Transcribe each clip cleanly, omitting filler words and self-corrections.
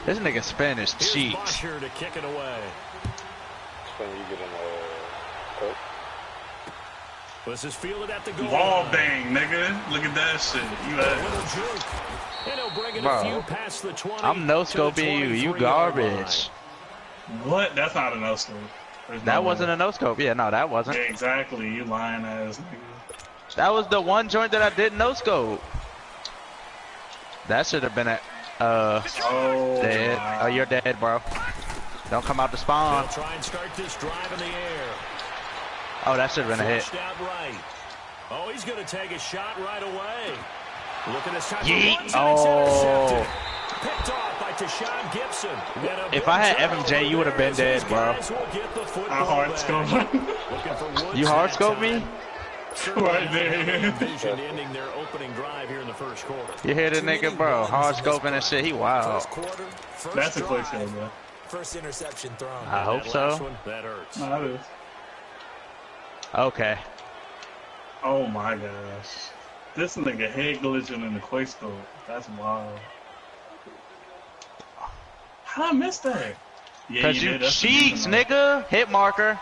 This nigga spin his Here's cheeks. Bosher to kick it away. When you get in the This is fielded at the goal. Ball bang, nigga. Look at that shit. You And he'll bring it Bro, a few past the 20. I'm no scoping you. You garbage. What? That's not a no scope. That wasn't a no scope. Yeah, no, that wasn't. Yeah, exactly. You lying ass nigga. That was the one joint that I didn't no scope. That should have been a dead. Oh, you're dead, bro. Don't come out the spawn. They'll try and start this drive in the air. Oh, that should have been a hit. Out right. Oh, he's going to take a shot right away. Look at this time. Oh. Picked off by Tashawn Gibson. If I had FMJ, you would have been dead, bro. I hard scope. You hard scope me? Right there. Ending their opening drive here in the first quarter. You hear the nigga, bro? Hard scoping and shit. He wild. That's a quick shot, bro. First interception thrown. I hope so. That hurts. No, that is. Okay. Oh my gosh. This nigga head glitching in the quick scope. That's wild. How I missed that? Yeah, Cause you cheeks, nigga. Hit marker.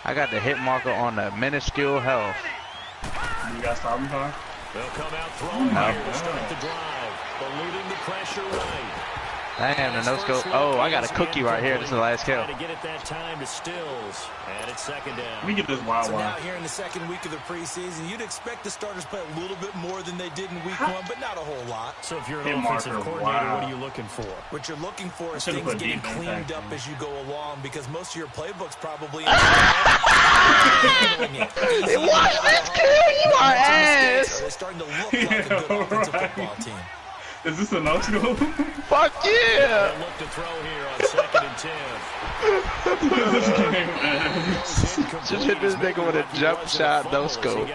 I got the hit marker on the minuscule health. You got stopping power? They'll come out throwing here to start the drive. Eluding the pressure right. Damn, the no scope. Oh, I got a cookie right here. This is the last kill. To get it that time to Stills. And it's second down. Let me get this wild So one. now here in the second week of the preseason, you'd expect the starters play a little bit more than they did in week one, but not a whole lot. So if you're an Hit offensive marker, coordinator, wow. what are you looking for? What you're looking for is Should've things put getting defense cleaned back up in. as you go along, because most of your playbooks probably Watch this kill, you are ass. They're starting to look like a good offensive football team. Is this a no scope? Fuck yeah. Look to throw here on second and 10. Just hit this nigga with a jump shot, no scope,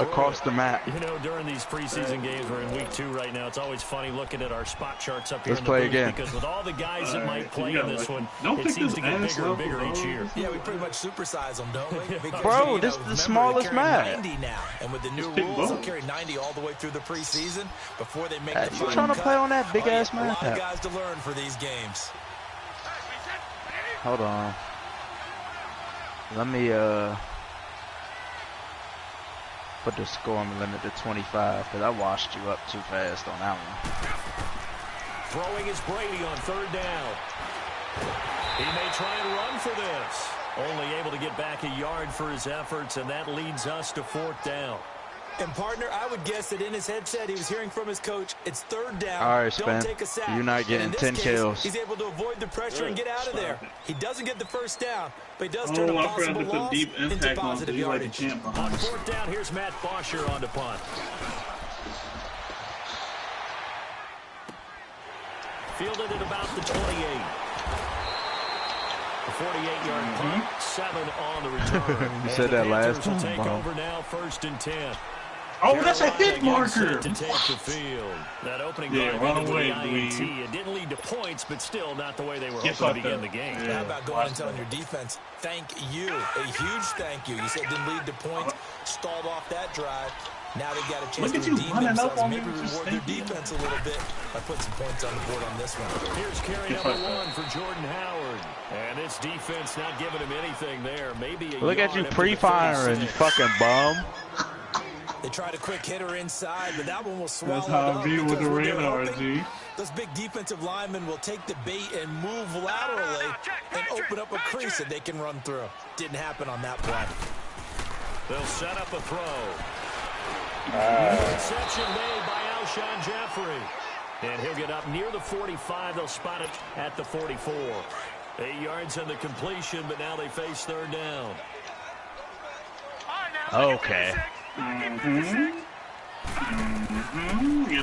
across the map. You know, during these preseason games, we're in week 2 right now. It's always funny looking at our spot charts up here. Let's play again. Because with all the guys that might play in this one, don't it seems to get this bigger and ass bigger level, each year. Yeah, we pretty much supersize them, don't we? Because, Bro, you this know, is the remember, smallest they carry map. 90 now, and with the new big rules, they'll ball. carry 90 all the way through the preseason before they make the You final trying to cut. play on that big ass A lot of map? guys to learn for these games. Hold on. Let me put the scoring limit to 25 because I washed you up too fast on that one. Throwing is Brady on third down. He may try and run for this. Only able to get back a yard for his efforts, and that leads us to fourth down. And partner, I would guess that in his headset he was hearing from his coach, it's third down. All right, Don't Spen. take a sack. You're not And getting in this 10 case, kills. He's able to avoid the pressure and get out of there. He doesn't get the first down, but he does turn a Oh, I forgot possible to put loss deep into impact on so positive you like the yardage. champ On behind us. fourth down, here's Matt Bosher on to punt. Fielded at about the 28. A 48-yard punt, 7 on the return. You said that last Panthers will time, take bro. over now, first and 10. Oh, that's a hit Carolina gets marker. set to take the field. That opening Yeah, drive run ended with away, the INT. dweeb. It didn't lead to points, but still not the way they were Get hoping to fucked begin up. the game. Yeah. How about going and telling your defense, thank you, a huge thank you. You said didn't lead to points, stalled off that drive. Now they've got a chance Look to at you redeem running up themselves, on me maybe with reward this their thing. defense a little bit by putting some points on the board on this one. Here's carry Get number fucked up. 1 for Jordan Howard. And this defense not giving him anything there. Maybe a Look at yard you up to the pre-firing, you 36. fucking bum. They tried a quick hitter inside, but that one was swallowed That's how up I be with because the what they're radar, hoping, G. those big defensive linemen will take the bait and move laterally and open up a crease that they can run through. Didn't happen on that play. They'll set up a throw. Reception made by Alshon Jeffrey. And he'll get up near the 45. They'll spot it at the 44. 8 yards on the completion, but now they face third down. Okay. Getting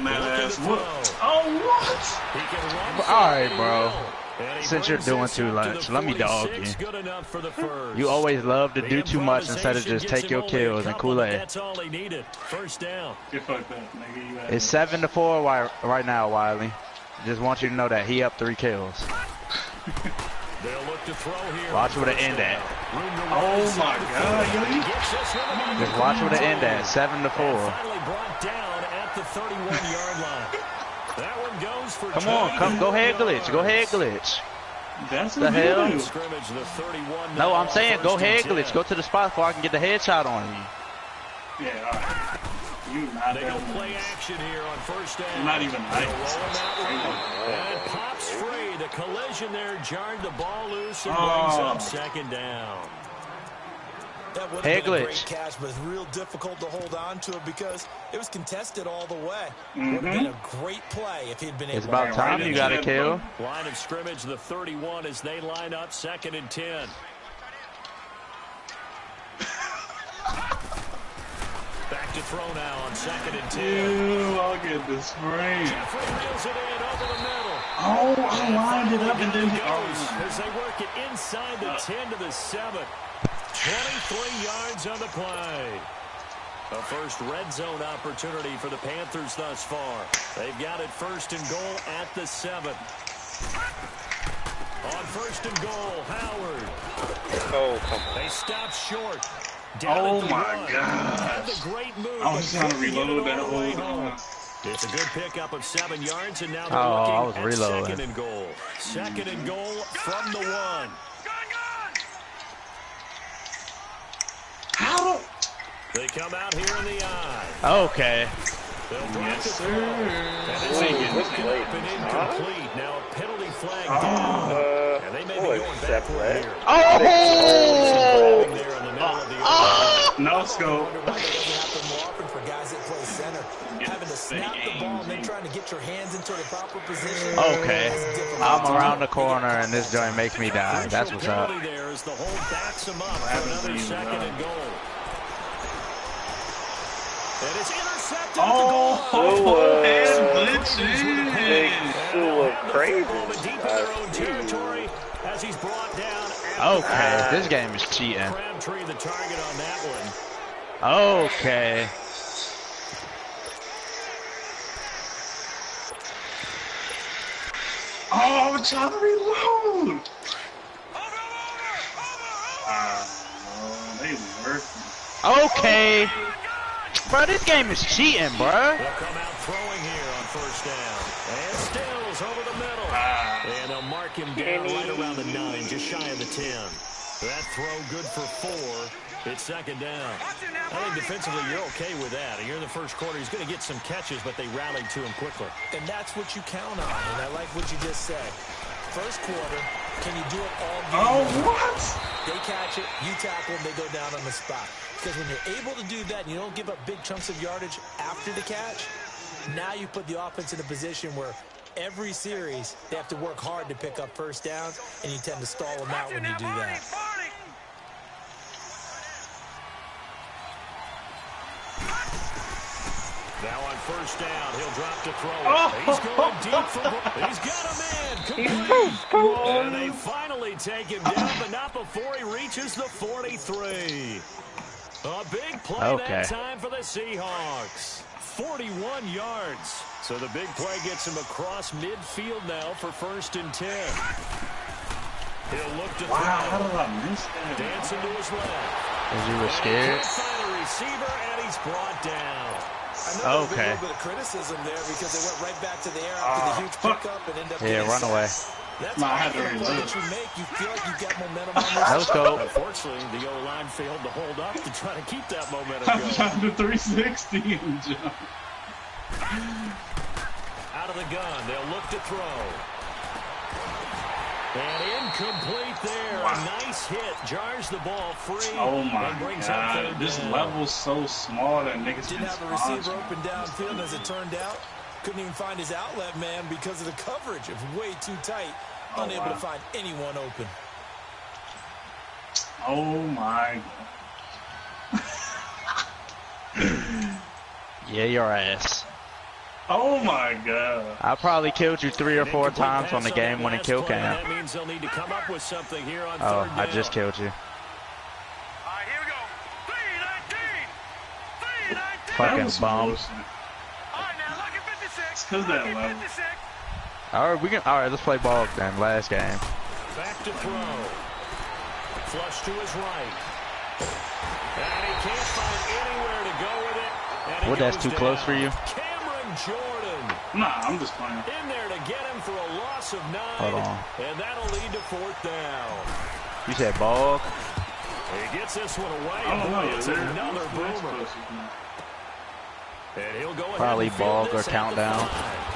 that ass Looking to whooped. throw. Oh, what? He can run All right, for bro. it. And he Since you're brings doing this too up to much, the let me dog 46. you. Good enough for the first. You always love to The do too much instead of improvisation just gets take him your only a kills and couple, but Kool-Aid. That's all he needed. First down. Get fucked up, nigga. You It's 7-4 right now, Wiley. Just want you to know that he up 3 kills. They'll look to throw here. Watch where the end at. Oh my God, yo, you Just watch where the end at. 7-4. Finally brought down at the 31-yard line. That one goes for Come on, go ahead, glitch. Go ahead, glitch. That's The what hell? you do. Scrimmage, the 31 No, I'm now, saying go first and ahead, 10. glitch. Go to the spot before I can get the headshot on you. Yeah, all right. You not They that go play nice. action here on first down. You're not even They'll nice. roll him out wide. And it pops free. The collision there jarred the ball loose and brings up second down. That would Hey, have been a glitch. great catch, but it's real difficult to hold on to it because it was contested all the way. Would have been a great play if he'd been able It's to. about time you got to kill. Line of scrimmage, the 31 as they line up, 2nd and 10. Back to throw now on 2nd and 10. Ew, I'll get this frame. Jeffrey reels it in over the middle. Oh, I lined it up and then he As they work it inside the 10 to the 7. 23 yards on the play. A first red zone opportunity for the Panthers thus far. They've got it 1st and goal at the 7. On 1st and goal, Howard. Oh, come on. They stop short. Down Oh at the my one. gosh. Had the great move. I was trying to reload that all the way whole home. time. It's a good pickup of 7 yards, and now they're Oh, I was looking at reloading. 2nd and goal. 2nd and goal from the 1. How? They come out here in the eye. Okay. They'll drop Yes, the sir. throw. And it's broken up and incomplete. Now a penalty flag down. And they may be going back for it here. Oh! Grabbing there in the middle of the open. No scope. Wonder why that doesn't happen more often for guys that play center. Having to snap the ball and then trying to get your hands into the proper position. Okay. is difficult. I'm around the corner and this joint makes me die. That's what's up. Penalty there as the hold backs him up for another 2nd and goal. And it's intercepted at the goal line. Big slew of crazy. Deep in their own territory as he's brought down. at the Okay, this game is cheating. Crabtree the target on that one. Okay. Oh, I'm trying to reload. They working. Okay. Bro, this game is cheating, bro. They'll come out throwing here on 1st down. And Stills over the middle. And they'll mark him down right around the 9, just shy of the 10. That throw good for 4. It's 2nd down. I think defensively you're okay with that. You're in the first quarter. He's going to get some catches, but they rallied to him quickly. And that's what you count on. And I like what you just said. First quarter, can you do it all game? Oh, what? They catch it, you tackle them, they go down on the spot. Because when you're able to do that and you don't give up big chunks of yardage after the catch, now you put the offense in a position where every series they have to work hard to pick up 1st downs, and you tend to stall them out when you do that. Now on 1st down, he'll drop to throw it. He's going deep for He's got a man complete. And they finally take him down, but not before he reaches the 43. A big play that time for the Seahawks. 41 yards. So the big play gets him across midfield now for 1st and 10. He'll look to throw. How did I miss that? Dancing to his left. Because you were scared? Find a receiver, and he's brought down. I know there's been a little bit of criticism there because they went right back to the air after the huge pickup and ended up getting run away. That's I had to the play reload. that you make. You feel like you got momentum on this. That was cool. Unfortunately, the O-line failed to hold up to try to keep that momentum I'm going. trying to 360 and jump. Out of the gun, they'll look to throw. And incomplete there. A nice hit. Jars the ball free. Oh my and brings up god. third This down. level's so small that niggas Didn't have a receiver open downfield, and as it turned out, couldn't even find his outlet man because of the coverage. It was way too tight. Unable to find anyone open. Oh my god. Yeah, your ass. Oh my god. I probably killed you 3 or 4 Incomplete times on the pass game that winning last kill play. cam. That means they'll need to come up with something here on Oh, third down. I just killed you. All right, here we go. 3-19. 3-19. Fucking bum. All right, now look at 56. Cause that Look level. at 56. Alright, let's play ball then. Last game. Back to throw. Flush to his right. And he can't find anywhere to go with it. And What, that's too close for you? Cameron Jordan. Nah, I'm just playing. In there to get him for a loss of 9. Hold on. And that'll lead to 4th down. You said ball? He gets this one away. I don't know. It's another boomer. And he'll go ahead Probably and field ball or this at the countdown. 5.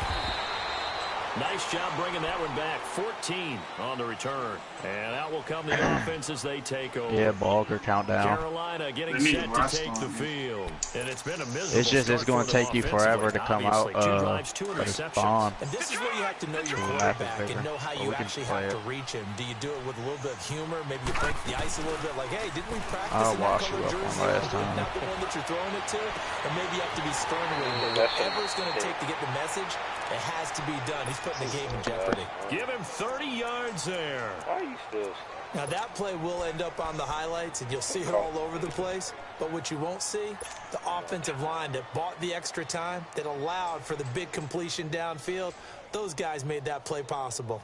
Nice job bringing that one back. 14 on the return. And out will come the offense as they take over. Yeah, ball or countdown. Carolina getting They need set to rest take on the him. field. And it's been a miserable It's just it's start going for to them take you forever to come out offensively. 2 drives, 2 but it's interceptions. fun. And this is where you have to know your True, quarterback rapid and know how figure. you We can actually play have to it. reach him. Do you do it with a little bit of humor? Maybe you break the ice a little bit, like, hey, didn't we practice I'll in that wash you color up on jersey? last time. Not the one that you're throwing it to. And maybe you have to be stern with him. But whatever it's going to take to get the message, it has to be done. He's putting the game in jeopardy. Give him 30 yards there. Why are you still? Now, that play will end up on the highlights, and you'll see it all over the place. But what you won't see, the offensive line that bought the extra time, that allowed for the big completion downfield, those guys made that play possible.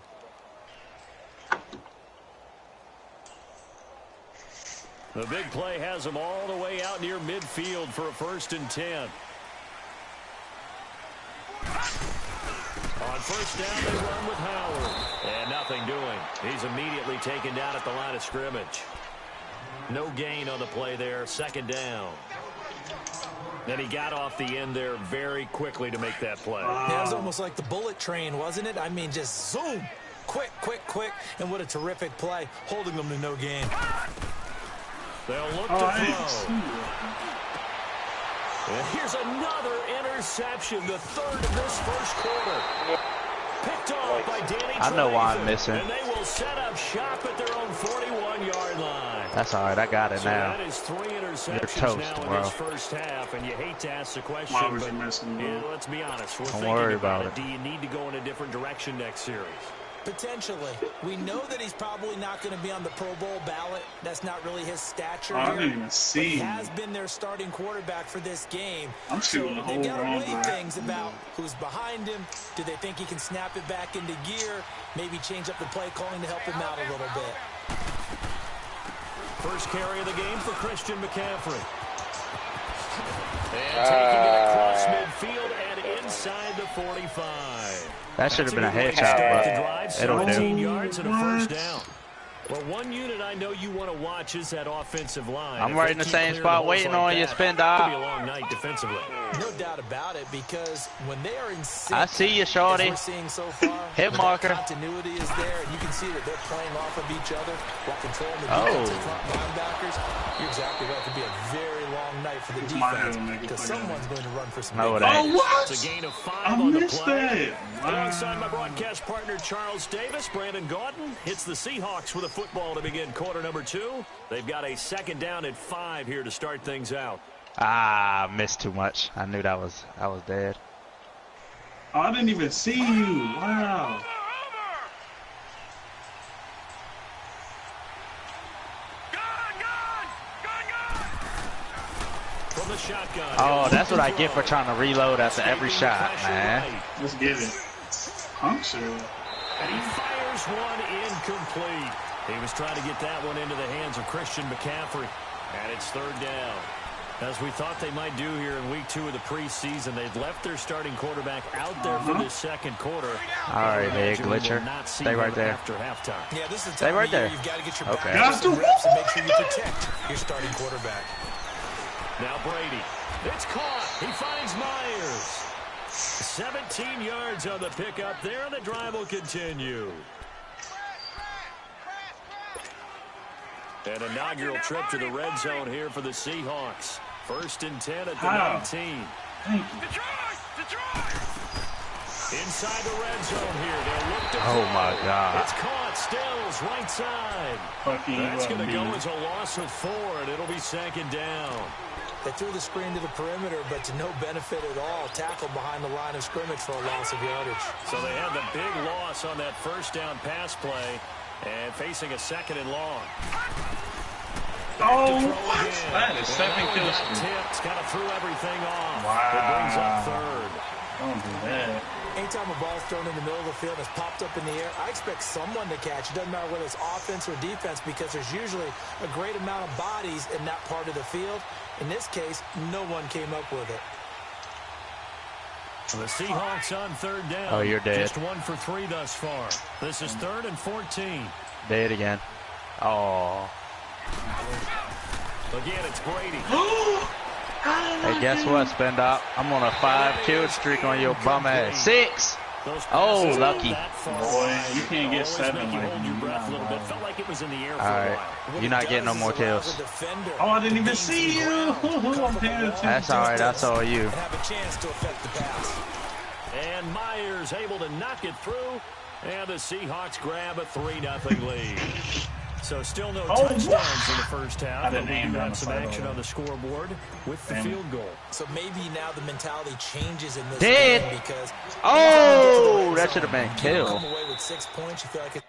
The big play has them all the way out near midfield for a 1st and 10. On 1st down, they run with Howard. And nothing doing. He's immediately taken down at the line of scrimmage. No gain on the play there. 2nd down. Then he got off the end there very quickly to make that play. Yeah, it was almost like the bullet train, wasn't it? I mean, just zoom. Quick, quick, quick. And what a terrific play, holding them to no gain. They'll look to throw. And here's another interception, the 3rd of this 1st quarter. Picked off by Danny I know why I'm Trevathan. missing. And they will set up shop at their own 41-yard line. That's all right. I got it So now. that is 3 interceptions toast, now in bro. this 1st half, and you hate to ask the question, Why was but you missing, bro? yeah, let's be honest. We're Don't thinking worry about about it. it. Do you need to go in a different direction next series? Potentially. We know that he's probably not going to be on the Pro Bowl ballot. That's not really his stature I here. didn't even see But he him. has been their starting quarterback for this game. I'm shooting the They've whole got to wrong weigh direction. things about who's behind him. Do they think he can snap it back into gear? Maybe change up the play calling to help him out a little bit. First carry of the game for Christian McCaffrey. And taking it across midfield and inside the 45. That should have been a That's headshot, good way to start the but drive. it'll 17 do. yards and a 1st down. Well, one unit I know you want to watch is that offensive line. I'm If right they in the keep same clearing spot holes waiting like on you, that, Spin Could be a Dot. long night defensively. No doubt about it, because when they are in sync, I see you, shorty. as we're seeing so far, Hit that marker. continuity is there, and you can see that they're playing off of each other while controlling the Oh. defensive front linebackers. You're exactly right. It could be a very long night for the It's my defense, head, nigga. because someone's going to run for some No, big it plays. ain't. Oh, what? It's a gain of 5 I on the missed play. that. Wow. Alongside my broadcast partner Charles Davis, Brandon Gaudin hits the Seahawks with a football to begin quarter number 2. They've got a 2nd down at 5 here to start things out. Ah, missed too much. I knew that was dead. Oh, I didn't even see you. Wow. From the shotgun. Oh, that's what I get for trying to reload after every shot, man. Let's get it. Puncture. And he fires one incomplete. He was trying to get that one into the hands of Christian McCaffrey. And it's 3rd down. As we thought they might do here in week 2 of the preseason, they've left their starting quarterback out there for this 2nd quarter. All right, there, Imagine we will Glitcher. not see Stay him right there. after halftime. Yeah, this is the Stay time right of year there. you've got to get your Okay. back to some reps and make sure you protect your starting quarterback. Now Brady. It's caught. He finds Myers. 17 yards on the pickup there, and the drive will continue. An inaugural trip to the red zone here for the Seahawks. 1st and 10 at the 19. Thank you. Inside the red zone here. They'll look to Oh, throw. my God. It's caught. Stills right side. Fucking That's going to go me. as a loss of 4, and it'll be 2nd down. They threw the screen to the perimeter, but to no benefit at all. Tackled behind the line of scrimmage for a loss of yardage. So they had the big loss on that 1st down pass play and facing a 2nd and long. Oh, To throw what? again. That is 7 And that one kills. got tipped. Kind of threw everything off. Wow. It brings up 3rd. Don't do that. Anytime a ball's thrown in the middle of the field and it's popped up in the air, I expect someone to catch. It doesn't matter whether it's offense or defense, because there's usually a great amount of bodies in that part of the field. In this case, no one came up with it. The Seahawks on third down. Oh, you're dead. Just 1 for 3 thus far. This is 3rd and 14. Dead again. Oh. Again, it's Brady. Hey, guess what, Spendop? I'm on a 5-kill streak on your bum ass. 6. Oh, lucky. Boy, you can't get 7 Make you like hold your me. breath a little bit. Felt like it was in the air for All a right. while. You're not getting no more kills. Oh, I didn't even see you. I'm paying attention. That's all right. That's all you. And have a chance to affect the pass. And Myers able to knock it through. And the Seahawks grab a 3-0 lead. So still no touchdowns in the first half. I didn't But we aim do down have the some sideline. action on the scoreboard with the field goal. So maybe now the mentality changes in this Dead. game because Oh, that should have been you killed. come away with 6 points, you feel like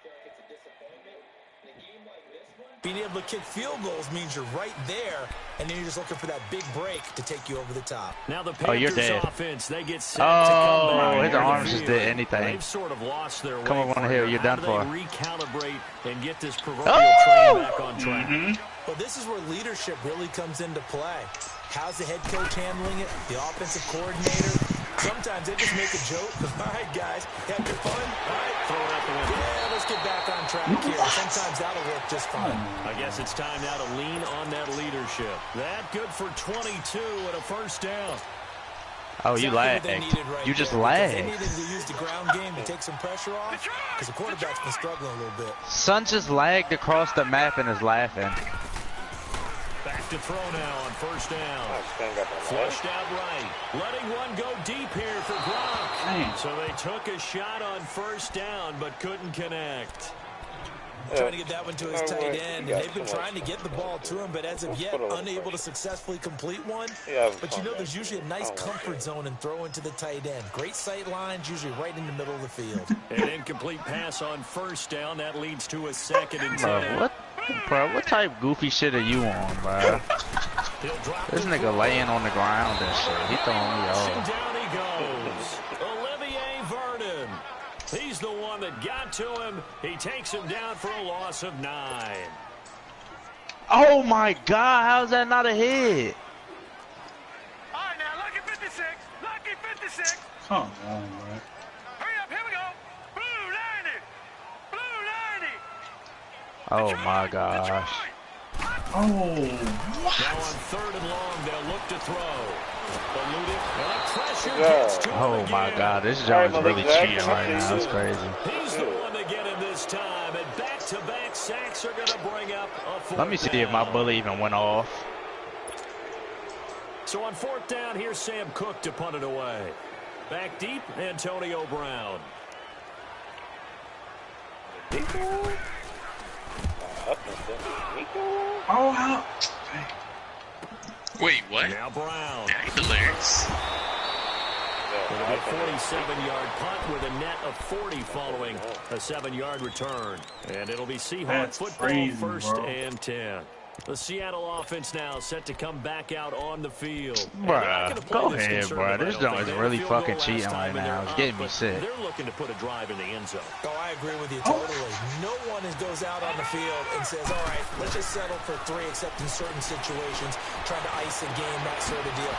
being able to kick field goals means you're right there, and then you're just looking for that big break to take you over the top. Now the Oh, you're Panthers dead. offense, they get set to come back. Oh, his near the arms just field. did anything. They've sort of lost their Come way. up on the hill, Parker. you're How done do for. they recalibrate and get this proverbial Oh! train back on track? Well, this is where leadership really comes into play. How's the head coach handling it? The offensive coordinator? Sometimes they just make a joke. All right, guys, having fun? All right, Throw it out the window. yeah, let's get back on track here. Sometimes that'll work just fine. I guess it's time now to lean on that leadership. That good for 22 and a first down. Oh, you Exactly what lagged. they needed right You just there, because They lagged. needed to use the ground game to take some pressure off because the quarterback's been struggling a little bit. Son just lagged across the map and is laughing. Back to throw now on first down. Stan got that Flushed out right. Letting one go deep here for Gronk. Dang. So they took a shot on first down but couldn't connect. Trying to get that one to his tight end, and Yeah, they've been so much. trying to get the ball to him, but as of yet, put a little unable to pressure. successfully complete one. Yeah, But you know, there's usually a nice comfort zone in throwing to the tight end. Great sight lines, usually right in the middle of the field. An incomplete pass on first down. That leads to a 2nd and 10. Bro, what type of goofy shit are you on, bro? He'll drop This the nigga laying on the ground and shit. He throwing me And off. down he goes. Olivier Vernon. He's the one that got to him. He takes him down for a loss of 9. Oh my God, how's that not a hit? All right, now, lucky 56. Lucky 56. Come on, bro. Hurry up, here we go. Blue 90. Blue 90. Oh my gosh. Oh, Now on 3rd and long, they'll look to throw. Eluded, and a pressure Yeah. gets to him Oh again. my God, this All right, joint is really Malik cheating Jackson, right now. It's crazy. He's the one to get him this time, and back-to-back sacks are going to bring up a 4th Let me see if my down. bully even went off. So on 4th down, here's Sam Cook to punt it away. Back deep, Antonio Brown. oh, how? Wait, what? Now Brown. That ain't the lyrics. It'll be a 47-yard punt with a net of 40 following a 7-yard return. And it'll be Seahawks That's football crazy, 1st bro. and 10. The Seattle offense now set to come back out on the field. And Bruh, they're not gonna play go this ahead, conservative, bruh. I This don't joint think. is They had a really field goal fucking last cheating time right and now. they're It's up, getting me but sick. They're looking to put a drive in the end zone. Oh, I agree with you totally. No one goes out on the field and says, all right, let's just settle for 3, except in certain situations, trying to ice a game, that sort of deal.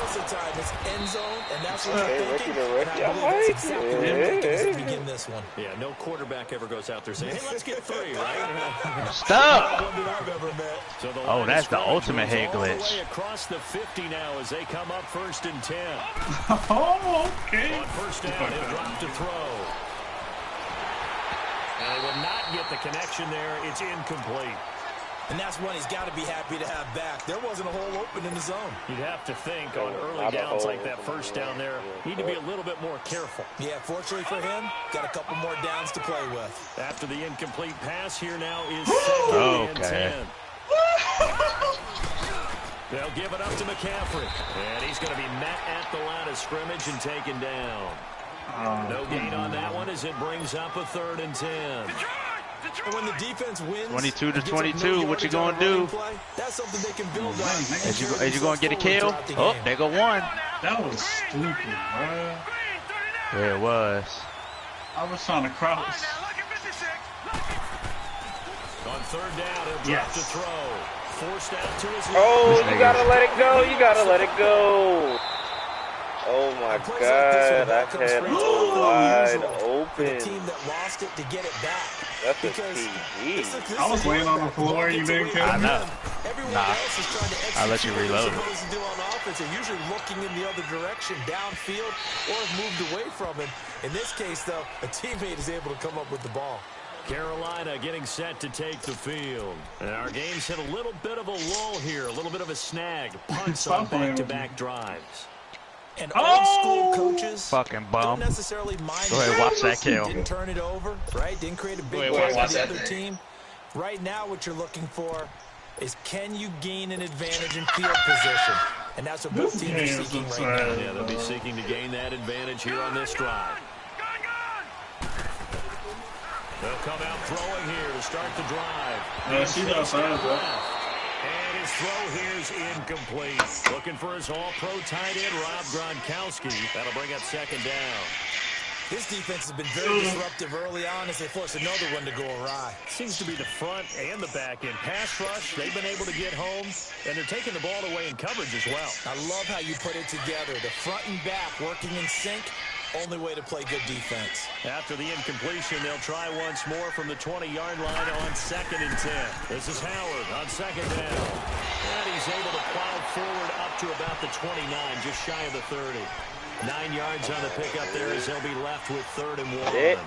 Most of the time, it's end zone, and that's what you're Hey, thinking. Ricky, And I believe that's exactly what you're thinking as they begin this one. Yeah, no quarterback ever goes out there saying, hey, let's get 3, right? Stop! One that I've ever met. So the Oh, line that's of the scrimmage ultimate moves head all the glitch. way across the 50 now as they come up 1st and 10. Oh, okay. On first down, he'll drop to throw. And they will not get the connection there. It's incomplete. And that's one he's got to be happy to have back. There wasn't a hole open in the zone. You'd have to think on early Not a downs hole. like that first down there, need to be a little bit more careful. Yeah, fortunately for him, got a couple more downs to play with. After the incomplete pass, here now is 2nd and Okay. 10. They'll give it up to McCaffrey. And he's going to be met at the line of scrimmage and taken down. No gain on that one as it brings up a 3rd and 10. And when the defense wins, 22 to and gets up 22, no what you yardage on gonna a do? running play, that's something they can build on. Is you gonna get a kill? Oh, there go one. That was stupid, bro. Yeah, it was. I was trying to All crouch. right, now, lucky 56. Lucky. On 3rd down, he'll drop Yes. to throw. Forced out to his Oh, This you nigga gotta is- let it go. You gotta let it go. Oh my Plays like this when the God, ball I comes had free, it's a unusual wide for the open. team that lost it to get it back. That's a Because TD. this I was is laying on the quarterback. floor, Ball you gets didn't away kill from I me? know. him. Everyone Nah. else is trying to I'll let execute you what reload they're it. supposed to do on offense. They're usually looking in the other direction, downfield, or have moved away from him. In this case, though, a teammate is able to come up with the ball. Carolina getting set to take the field. And our game's hit a little bit of a lull here, a little bit of a snag. Punts on Stop playing with back-to-back drives. And old school Oh! coaches Fucking don't bum. necessarily mind. Go ahead, watch that kill. Didn't turn it over, right? Didn't create a big Wait, play watch for the that other thing. team. Right now, what you're looking for is can you gain an advantage in field position? And that's what both This teams game are is seeking right insane. now. Yeah, they'll be seeking to gain that advantage here on this drive. They'll come out throwing here to start the drive. She's outside, bro. And his throw here's incomplete. Looking for his all-pro tight end, Rob Gronkowski. That'll bring up second down. This defense has been very disruptive early on as they force another one to go awry. Seems to be the front and the back end. Pass rush, they've been able to get home, and they're taking the ball away in coverage as well. I love how you put it together. The front and back working in sync. Only way to play good defense. After the incompletion, they'll try once more from the 20-yard line on 2nd and 10. This is Howard on second down. And he's able to plow forward up to about the 29, just shy of the 30. 9 yards on the pickup there as they'll be left with 3rd and 1.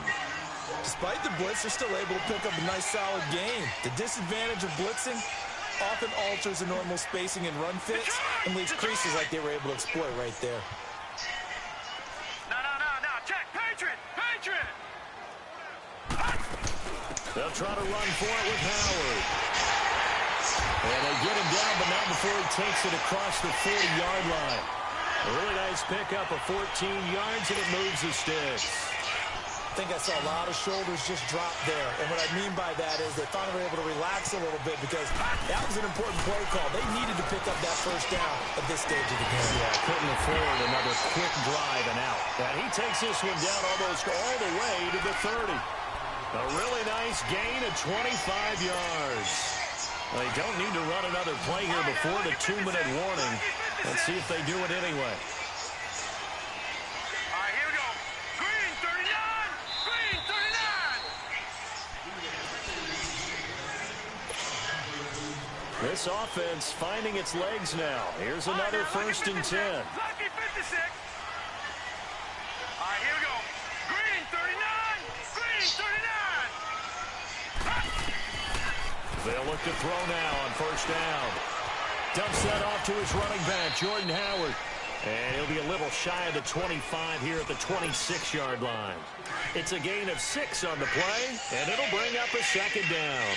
Despite the blitz, they're still able to pick up a nice, solid gain. The disadvantage of blitzing often alters the normal spacing and run fits and leaves creases like they were able to exploit right there. No, check. Patriot! They'll try to run for it with Howard. And they get him down, but not before he takes it across the 40-yard line. A really nice pickup of 14 yards, and it moves the sticks. I think I saw a lot of shoulders just drop there. And what I mean by that is they finally were able to relax a little bit because that was an important play call. They needed to pick up that first down at this stage of the game. Yeah, couldn't afford another quick drive and out. And he takes this one down almost all the way to the 30. A really nice gain of 25 yards. They don't need to run another play here before the 2-minute warning. Let's see if they do it anyway. All right, here we go. Green 39! Green 39! This offense finding its legs now. Here's another 1st and 10. Lucky 56! All right, here we go. Green 39! Green 39! They'll look to throw now on 1st down. Dumps that off to his running back, Jordan Howard. And he'll be a little shy of the 25 here at the 26-yard line. It's a gain of 6 on the play, and it'll bring up a 2nd down.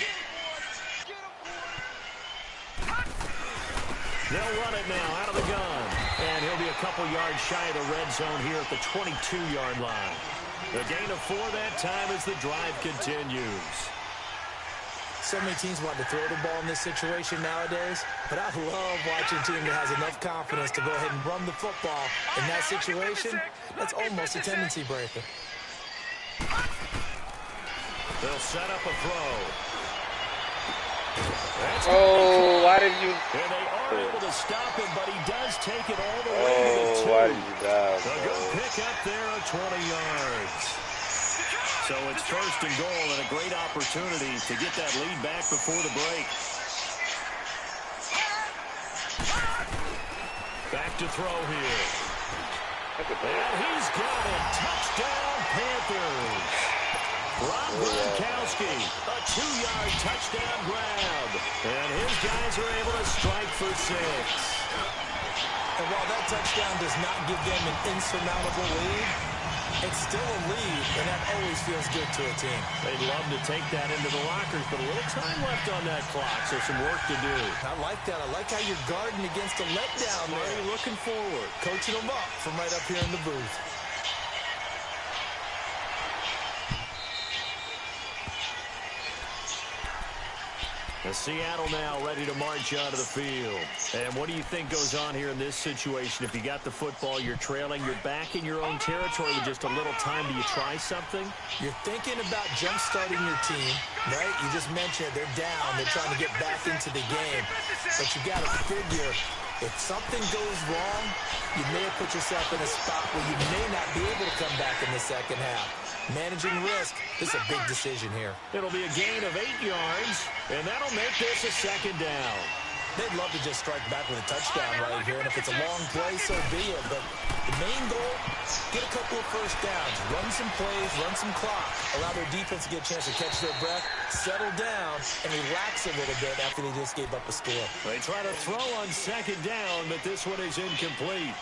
They'll run it now out of the gun. And he'll be a couple yards shy of the red zone here at the 22-yard line. The gain of 4 that time as the drive continues. So many teams want to throw the ball in this situation nowadays, but I love watching a team that has enough confidence to go ahead and run the football in that situation. That's almost a tendency breaker. They'll set up a throw. Why did you? And they are able to stop him, but he does take it all the way to the 2. Why did you die, A good bro? pick up there of 20 yards. So it's 1st and goal and a great opportunity to get that lead back before the break. Back to throw here. And he's got it. Touchdown, Panthers. Rob Gronkowski, a 2-yard touchdown grab. And his guys are able to strike for 6. And while that touchdown does not give them an insurmountable lead, it's still a lead, and that always feels good to a team. They'd love to take that into the lockers, but a little time left on that clock, so some work to do. I like that. I like how you're guarding against a letdown there. Already looking forward. Coaching them up from right up here in the booth. And Seattle now ready to march onto the field. And what do you think goes on here in this situation? If you got the football, you're trailing, you're back in your own territory with just a little time. Do you try something? You're thinking about jump-starting your team, right? You just mentioned they're down. They're trying to get back into the game. But you got to figure If something goes wrong, you may have put yourself in a spot where you may not be able to come back in the second half. Managing risk, this is a big decision here. It'll be a gain of 8 yards, and that'll make this a second down. They'd love to just strike back with a touchdown right here, and if it's a long play, so be it. But the main goal, get a couple of first downs, run some plays, run some clock, allow their defense to get a chance to catch their breath, settle down, and relax a little bit after they just gave up a score. They try to throw on second down, but this one is incomplete.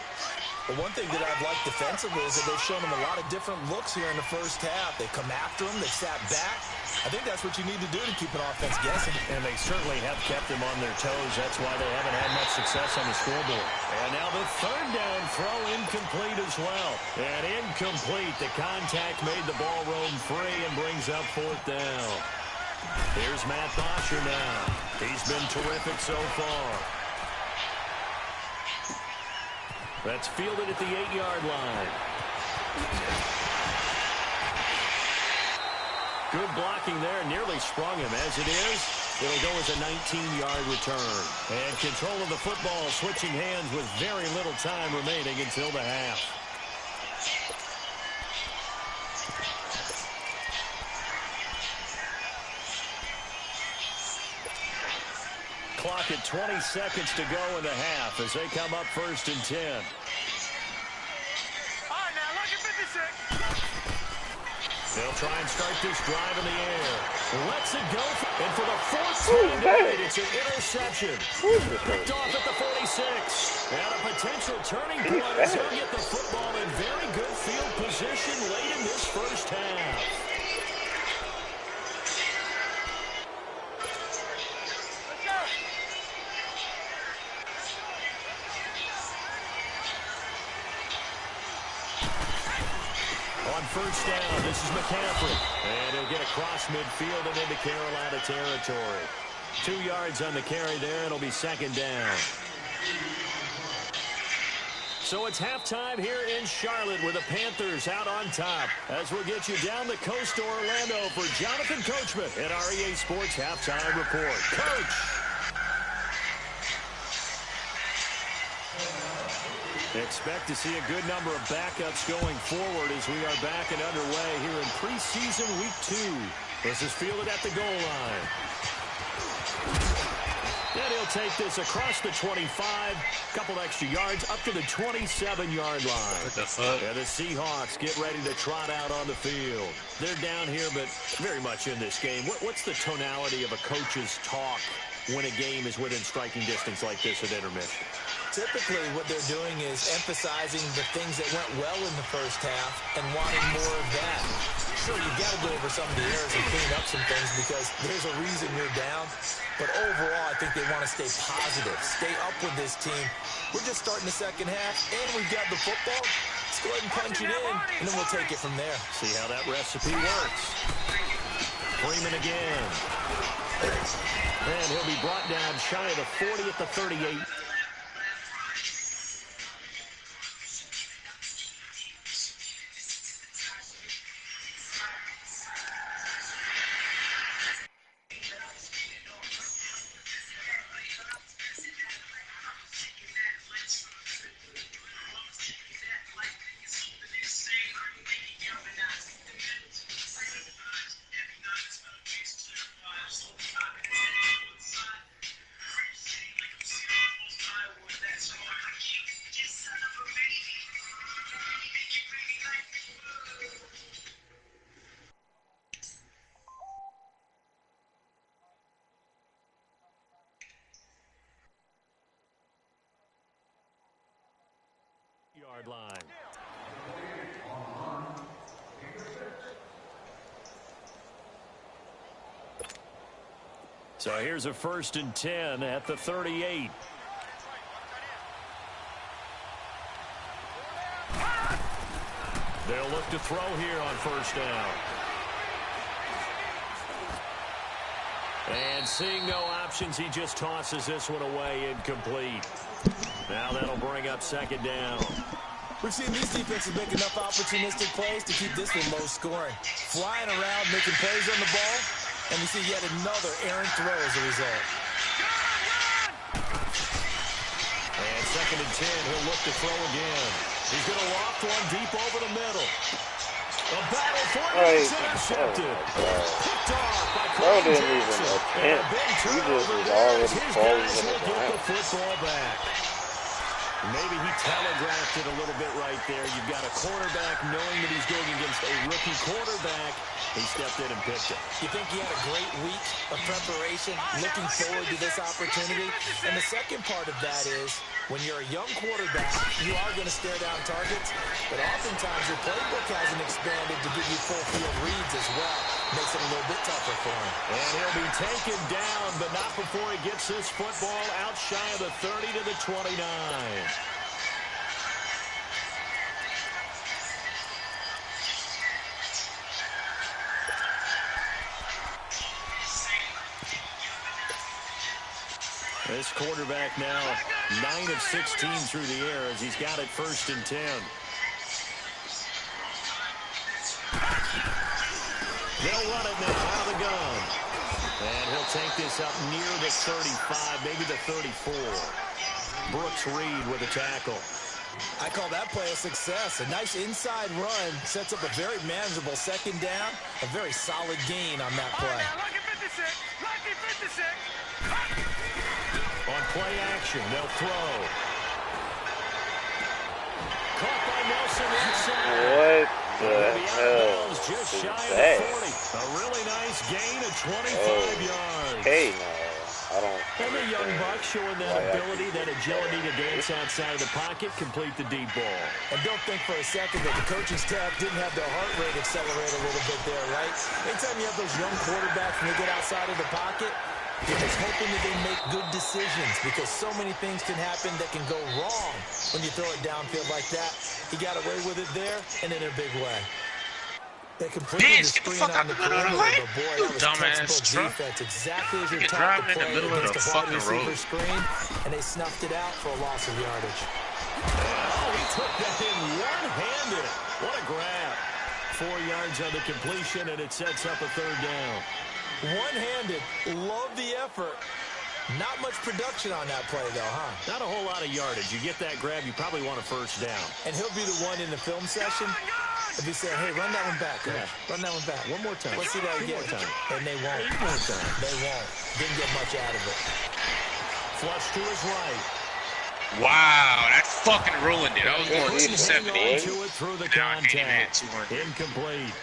But one thing that I've liked defensively is that they've shown them a lot of different looks here in the first half. They come after them, they sat back. I think that's what you need to do to keep an offense guessing. And they certainly have kept them on their toes. That's why they haven't had much success on the scoreboard. And now the third down throw incomplete as well. And incomplete. The contact made the ball roam free and brings up fourth down. Here's Matt Bosher now. He's been terrific so far. That's fielded at the 8-yard line. Good blocking there. Nearly sprung him. As it is, it'll go as a 19-yard return. And control of the football switching hands with very little time remaining until the half. Clock at 20 seconds to go in the half as they come up 1st and 10. All right, now look at 56. They'll try and start this drive in the air. Lets it go. And for the 4th time tonight, it's an interception. Picked off at the 46. And a potential turning point as he'll get the football in very good field position late in this first half. First down, this is McCaffrey. And he'll get across midfield and into Carolina territory. 2 yards on the carry there. It'll be second down. So it's halftime here in Charlotte with the Panthers out on top. As we'll get you down the coast to Orlando for Jonathan Coachman at our EA Sports Halftime Report. Coach! Expect to see a good number of backups going forward as we are back and underway here in preseason week 2. This is fielded at the goal line. And he'll take this across the 25, couple extra yards up to the 27-yard line. What the fuck? And the Seahawks get ready to trot out on the field. They're down here, but very much in this game. What's the tonality of a coach's talk when a game is within striking distance like this at intermission? Typically, what they're doing is emphasizing the things that went well in the first half and wanting more of that. Sure, you've got to go over some of the errors and clean up some things because there's a reason you're down. But overall, I think they want to stay positive, stay up with this team. We're just starting the second half, and we've got the football. Let's go ahead and punch it in, and then we'll take it from there. See how that recipe works. Freeman again. And he'll be brought down shy of the 40 at the 38. Yard line. So here's a 1st and 10 at the 38. They'll look to throw here on 1st down. And seeing no options, he just tosses this one away, incomplete. Now that'll bring up 2nd down. We've seen these defenses make enough opportunistic plays to keep this one low scoring. Flying around, making plays on the ball, and we see yet another errant throw as a result. And second and 10. He'll look to throw again. He's going to loft one deep over the middle. A battle for it is intercepted. Picked off by Clayton didn't even Jackson. attempt. And a big He turnover just was there as already his falling guys in the will get the ground. football back. Maybe he telegraphed it a little bit right there. You've got a quarterback knowing that he's going against a rookie quarterback. He stepped in and picked it. You think he had a great week of preparation, looking forward to this opportunity? And the second part of that is, when you're a young quarterback, you are going to stare down targets, but oftentimes your playbook hasn't expanded to give you full field reads as well. Makes it a little bit tougher for him. And he'll be taken down, but not before he gets this football out shy of the 30 to the 29. This quarterback now 9 of 16 through the air as he's got it 1st and 10. They'll run it now out of the gun. And he'll take this up near the 35, maybe the 34. Brooks Reed with a tackle. I call that play a success. A nice inside run sets up a very manageable second down. A very solid gain on that play. Lucky 56. Lucky 56. On play action, they'll throw. Caught by Nelson inside. What the hell just is shy that? of the 40. A really nice gain of 25 yards. Hey, no. I don't And the young understand buck showing that why I ability, that agility to dance outside of the pocket, complete the deep ball. And don't think for a second that the coaching staff didn't have their heart rate accelerate a little bit there, right? Anytime you have those young quarterbacks and they get outside of the pocket, you're just hoping that they make good decisions because so many things can happen that can go wrong when you throw it downfield like that. He got away with it there and in a big way. They completed the screen on the perimeter, but boy, that was textbook defense. Exactly as you're taught to play against a wide receiver screen, and they snuffed it out for a loss of yardage. Oh, he took that in one-handed. What a grab. 4 yards on the completion, and it sets up a 3rd down. One-handed. Love the effort. Not much production on that play, though, huh? Not a whole lot of yardage. You get that grab, you probably want a 1st down. And he'll be the one in the film session. If he said, hey, run that one back, coach. Yeah. Run that one back. One more time. Let's see that Two again. more time. And they won't. 8 more times. They won't. Didn't get much out of it. Flush to his right. Wow, that fucking ruined it. I was going Couldn't hang 270. on to it through the Now I need contact. 200. Incomplete.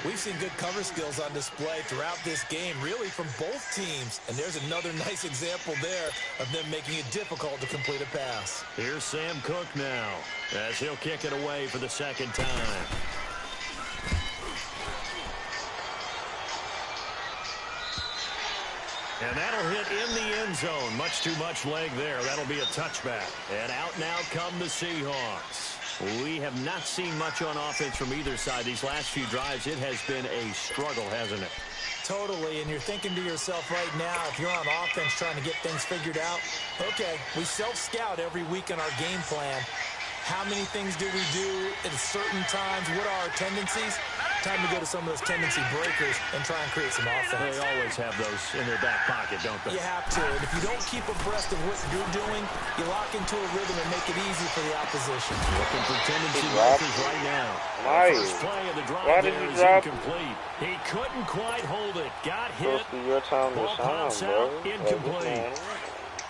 We've seen good cover skills on display throughout this game, really from both teams. And there's another nice example there of them making it difficult to complete a pass. Here's Sam Cook now as he'll kick it away for the 2nd time. And that'll hit in the end zone. Much too much leg there. That'll be a touchback. And out now come the Seahawks. We have not seen much on offense from either side. These last few drives, it has been a struggle, hasn't it? Totally, and you're thinking to yourself right now, if you're on offense trying to get things figured out, okay, we self-scout every week in our game plan. How many things do we do at certain times? What are our tendencies? Time to go to some of those tendency breakers and try and create some offense. They always have those in their back pocket, don't they? You have to, and if you don't keep abreast of what you're doing, you lock into a rhythm and make it easy for the opposition. Looking for tendency breakers right now. Nice. First play of the drive Why did there you is drop? incomplete. He couldn't quite hold it. Got hit. Supposed to be your time to Ball pops shine, bro. out. Incomplete.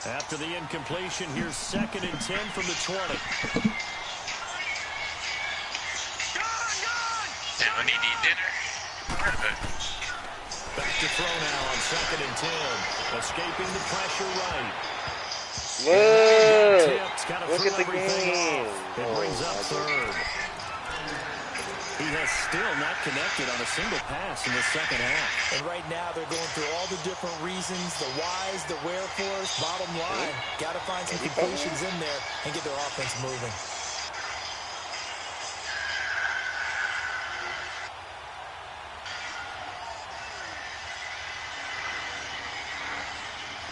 After the incompletion, here's 2nd and 10 from the 20. Damn, I need to eat dinner. Back to throw now on 2nd and 10. Escaping the pressure right. Look! Tipped. Got to Look throw at the everything game. off. It brings up 3rd. He has still not connected on a single pass in the 2nd half. And right now, they're going through all the different reasons, the whys, the wherefores. Bottom line, got to find some completions in there and get their offense moving.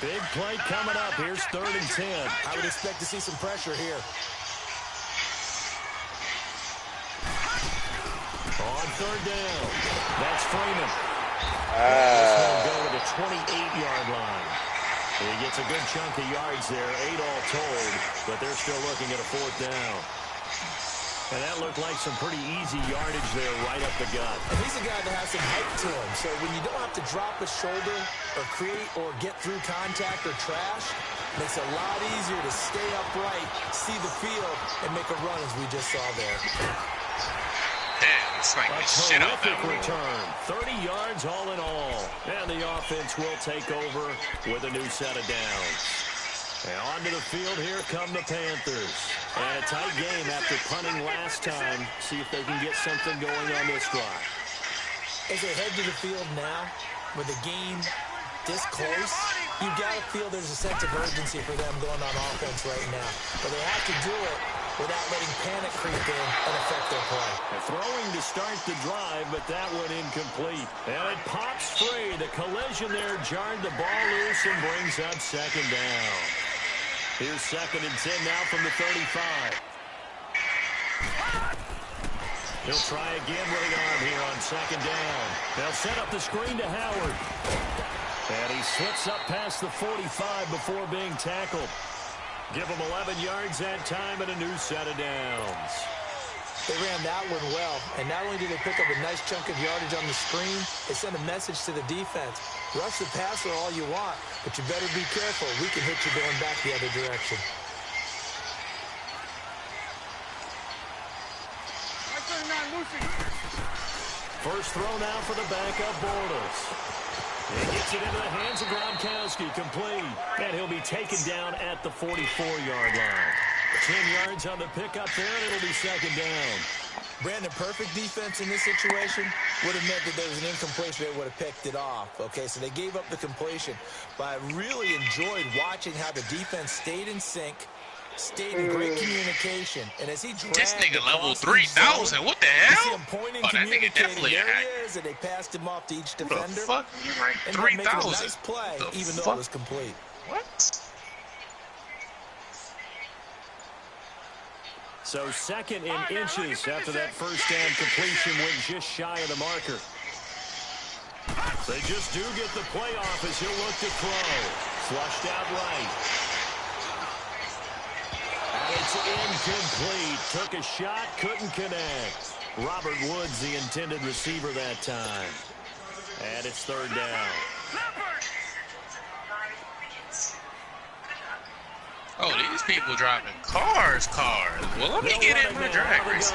Big play coming up. Here's 3rd and 10. I would expect to see some pressure here. On 3rd down. That's Freeman. This will go to the 28-yard line. He gets a good chunk of yards there, 8 all told, but they're still looking at a 4th down. And that looked like some pretty easy yardage there right up the gut. And he's a guy that has some height to him, so when you don't have to drop a shoulder or create or get through contact or trash, it makes it a lot easier to stay upright, see the field, and make a run as we just saw there. Damn, it's like the shit out that way. Return, 30 yards all in all. And the offense will take over with a new set of downs. And onto the field, here come the Panthers. And a tight game after punting last time. See if they can get something going on this drive. As they head to the field now, with the game this close, you got to feel there's a sense of urgency for them going on offense right now. But they have to do it without letting panic creep in and affect their play. Throwing to start the drive, but that one incomplete. And it pops free. The collision there jarred the ball loose and brings up 2nd down. Here's 2nd and 10 now from the 35. He'll try again with the arm here on 2nd down. They'll set up the screen to Howard. And he slips up past the 45 before being tackled. Give him 11 yards that time and a new set of downs. They ran that one well, and not only did they pick up a nice chunk of yardage on the screen, they sent a message to the defense. Rush the passer all you want, but you better be careful. We can hit you going back the other direction. First throw now for the backup Bortles. He gets it into the hands of Gronkowski, complete. And he'll be taken down at the 44-yard line. 10 yards on the pickup there, and it'll be 2nd down. Brandon, perfect defense in this situation would have meant that there was an incompletion. They would have picked it off. Okay, so they gave up the completion. But I really enjoyed watching how the defense stayed in sync, stayed in great communication. And as he dragged This nigga level across 3,000. What the hell? you see him pointing, Oh, that nigga definitely a there hack. he is, and they passed him off to each Who defender. the fuck? You rank And they're making a 3,000. nice play, The even though fuck? it was complete. What? So 2nd in inches after that first down completion went just shy of the marker. They just do get the play off as he'll look to throw. Flushed out right. And it's incomplete. Took a shot, couldn't connect. Robert Woods, the intended receiver that time. And it's 3rd down. Oh, these people driving cars. Well, let me get in my drag race.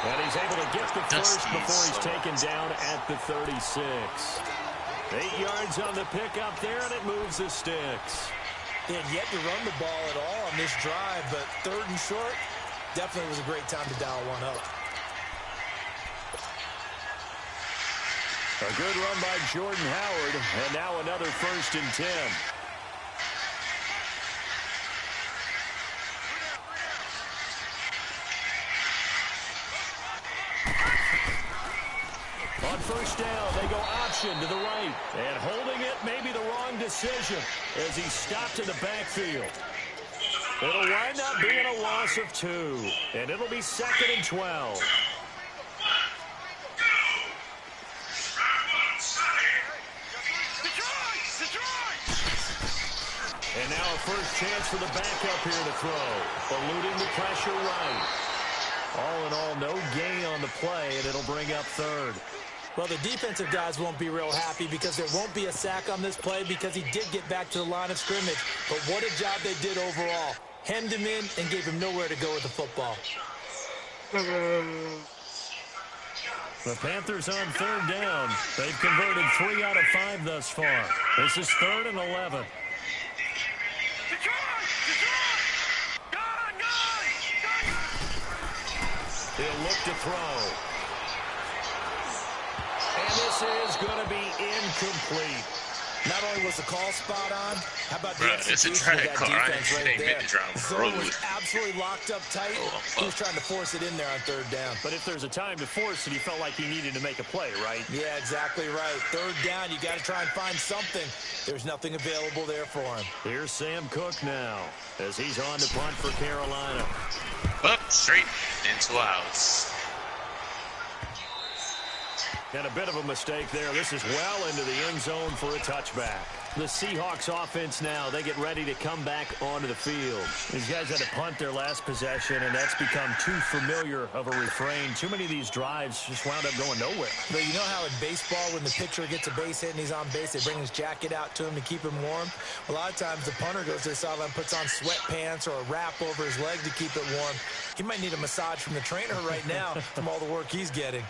And he's able to get the first before he's taken down at the 36. 8 yards on the pickup there, and it moves the sticks. They had yet to run the ball at all on this drive, but 3rd and short definitely was a great time to dial one up. A good run by Jordan Howard, and now another 1st and 10. On 1st down, they go option to the right. And holding it may be the wrong decision as he stopped in the backfield. It'll wind up being a loss of 2. And it'll be 2nd and 12. And now a first chance for the backup here to throw. Eluding the pressure right. All in all, no gain on the play, and it'll bring up 3rd. Well, the defensive guys won't be real happy because there won't be a sack on this play because he did get back to the line of scrimmage. But what a job they did overall. Hemmed him in and gave him nowhere to go with the football. The Panthers on 3rd down. They've converted 3 out of 5 thus far. This is 3rd and 11. He'll look to throw. And this is going to be incomplete. Not only was the call spot on, how about the Bruh, it's a execution of drag that car. defense It right ain't there? meant to drive on the Zone road. was absolutely locked up tight. He was trying to force it in there on 3rd down. But if there's a time to force it, he felt like he needed to make a play, right? Yeah, exactly right. 3rd down, you got to try and find something. There's nothing available there for him. Here's Sam Cook now as he's on to punt for Carolina. Up straight into outs. And a bit of a mistake there. This is well into the end zone for a touchback. The Seahawks offense now, they get ready to come back onto the field. These guys had to punt their last possession, and that's become too familiar of a refrain. Too many of these drives just wound up going nowhere. But you know how in baseball, when the pitcher gets a base hit and he's on base, they bring his jacket out to him to keep him warm? A lot of times the punter goes to the sideline, puts on sweatpants or a wrap over his leg to keep it warm. He might need a massage from the trainer right now from all the work he's getting.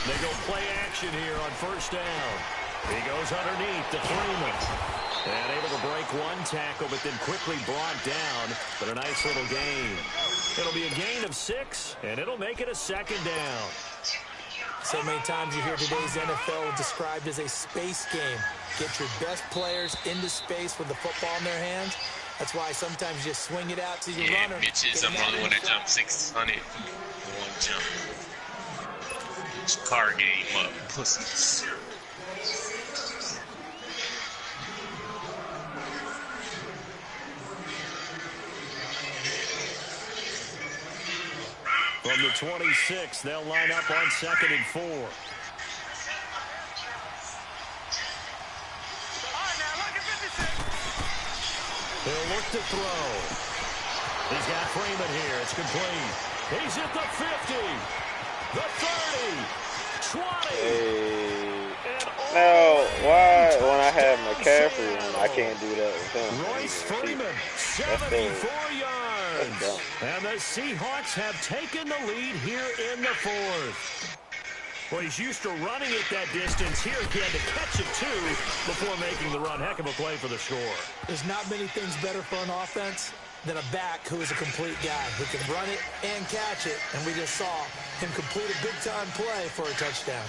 They go play action here on first down. He goes underneath to Freeman. And able to break one tackle, but then quickly brought down. But a nice little gain. It'll be a gain of 6, and it'll make it a second down. So many times you hear today's NFL described as a space game. Get your best players into space with the football in their hands. That's why sometimes you just swing it out to your runner. Yeah, bitches, I'm the only one that jumped 600 in one jump. Car game up, pussies. From the 26, they'll line up on 2nd and 4. All right, now, look at 56. He'll look to throw. He's got Freeman here. It's complete. He's at the 50. The 30, 20, No, why when I have McCaffrey, I can't do that with him? Royce Freeman, 74 yards. And the Seahawks have taken the lead here in the 4th. Well, he's used to running it that distance. Here he had to catch it, too, before making the run. Heck of a play for the score. There's not many things better for an offense than a back who is a complete guy who can run it and catch it. And we just saw him complete a good-time play for a touchdown.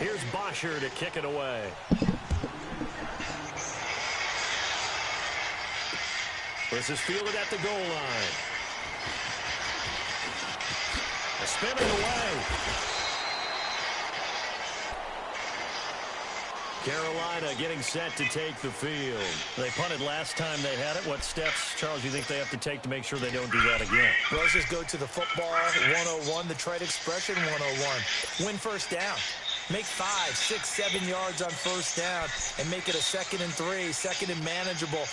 Here's Bosher to kick it away. This is fielded at the goal line. Spinning away. Carolina getting set to take the field. They punted last time they had it. What steps, Charles, do you think they have to take to make sure they don't do that again? Well, let's just go to the football 101, the trade expression 101. Win first down. Make 5, 6, 7 yards on first down and make it a 2nd and 3, 2nd and manageable.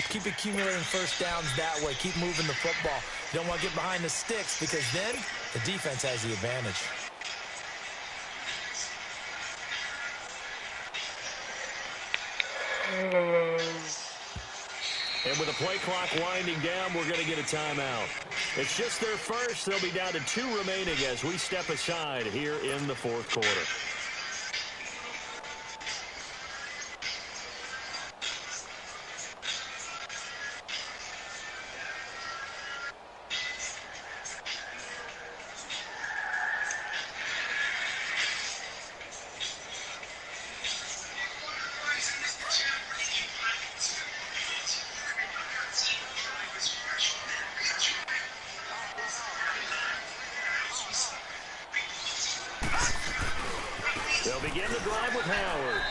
Keep accumulating first downs that way. Keep moving the football. You don't want to get behind the sticks because then the defense has the advantage. And with the play clock winding down, we're going to get a timeout. It's just their first. They'll be down to 2 remaining as we step aside here in the 4th quarter. They'll begin the drive with Howard.